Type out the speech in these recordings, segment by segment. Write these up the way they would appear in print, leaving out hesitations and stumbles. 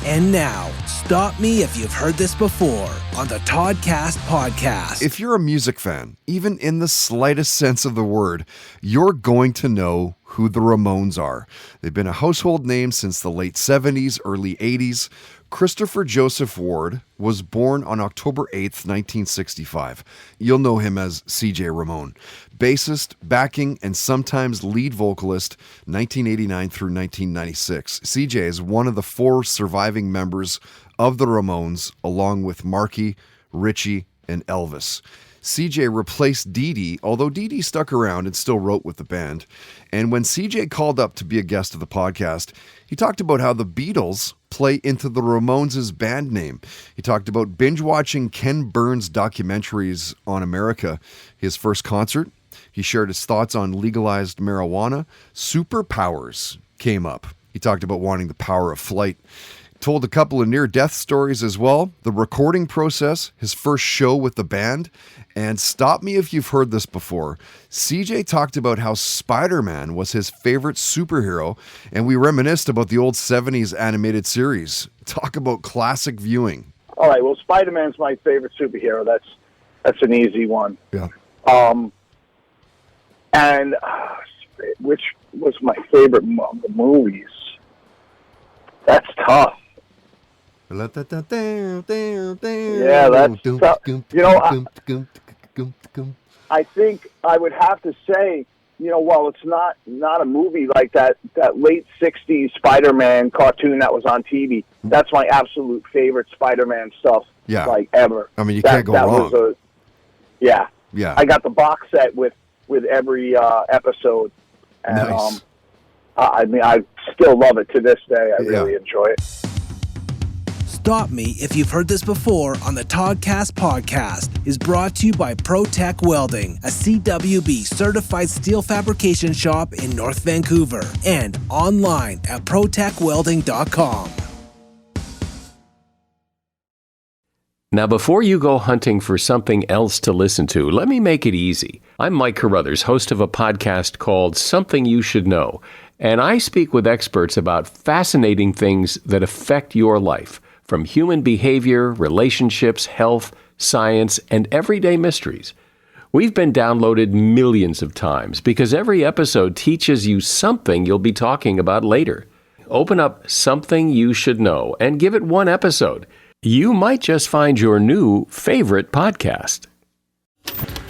And now, stop me if you've heard this before on the Toddcast podcast. If you're a music fan, even in the slightest sense of the word, you're going to know who the Ramones are. They've been a household name since the late 70s, early 80s. Christopher Joseph Ward was born on October 8th, 1965. You'll know him as CJ Ramone. Bassist, backing, and sometimes lead vocalist, 1989 through 1996. CJ is one of the 4 surviving members of the Ramones, along with Marky, Richie, and Elvis. CJ replaced Dee Dee, although Dee Dee stuck around and still wrote with the band. And when CJ called up to be a guest of the podcast, he talked about how the Beatles play into the Ramones' band name. He talked about binge-watching Ken Burns documentaries on America, his first concert. He shared his thoughts on legalized marijuana. Superpowers came up. He talked about wanting the power of flight. Told a couple of near-death stories as well, the recording process, his first show with the band, and stop me if you've heard this before. CJ talked about how Spider-Man was his favorite superhero, and we reminisced about the old 70s animated series. Talk about classic viewing. All right, well, Spider-Man's my favorite superhero. That's an easy one. Yeah. And which was my favorite of the movies? That's tough. Yeah, that's tough. I think I would have to say, while it's not a movie like that late 60s Spider-Man cartoon that was on TV, that's my absolute favorite Spider-Man stuff, ever. I mean, you can't go wrong. Yeah. Yeah. I got the box set with every episode. And, nice. I still love it to this day. I really enjoy it. Stop Me If You've Heard This Before on the Toddcast podcast is brought to you by ProTech Welding, a CWB certified steel fabrication shop in North Vancouver, and online at protechwelding.com. Now, before you go hunting for something else to listen to, let me make it easy. I'm Mike Carruthers, host of a podcast called Something You Should Know, and I speak with experts about fascinating things that affect your life, from human behavior, relationships, health, science, and everyday mysteries. We've been downloaded millions of times because every episode teaches you something you'll be talking about later. Open up Something You Should Know and give it one episode. You might just find your new favorite podcast.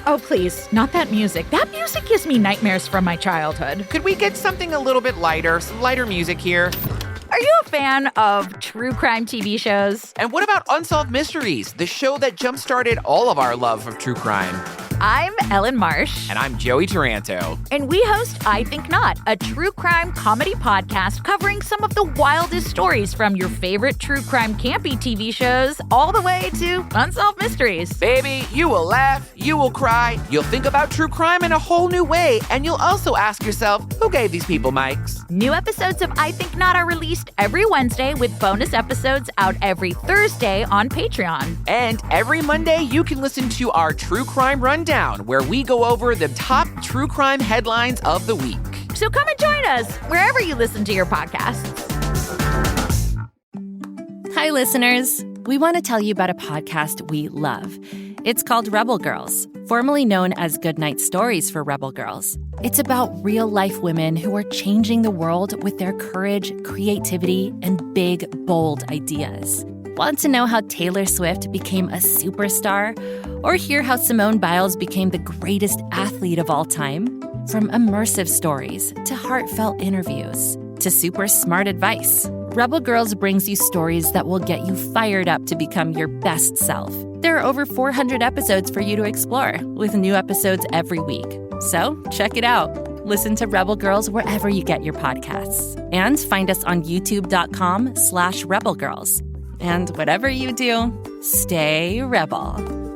Oh, please, not that music. That music gives me nightmares from my childhood. Could we get something a little bit lighter, some lighter music here? Are you a fan of true crime TV shows? And what about Unsolved Mysteries, the show that jump-started all of our love of true crime? I'm Ellen Marsh. And I'm Joey Taranto. And we host I Think Not, a true crime comedy podcast covering some of the wildest stories from your favorite true crime campy TV shows all the way to Unsolved Mysteries. Baby, you will laugh, you will cry, you'll think about true crime in a whole new way, and you'll also ask yourself, who gave these people mics? New episodes of I Think Not are released every Wednesday with bonus episodes out every Thursday on Patreon. And every Monday, you can listen to our True Crime Rundown, where we go over the top true crime headlines of the week. So come and join us wherever you listen to your podcasts. Hi, listeners. We want to tell you about a podcast we love. It's called Rebel Girls, formerly known as Goodnight Stories for Rebel Girls. It's about real-life women who are changing the world with their courage, creativity, and big, bold ideas. Want to know how Taylor Swift became a superstar? Or hear how Simone Biles became the greatest athlete of all time? From immersive stories to heartfelt interviews to super smart advice, Rebel Girls brings you stories that will get you fired up to become your best self. There are over 400 episodes for you to explore, with new episodes every week. So check it out. Listen to Rebel Girls wherever you get your podcasts. And find us on youtube.com/rebelgirls. And whatever you do, stay rebel.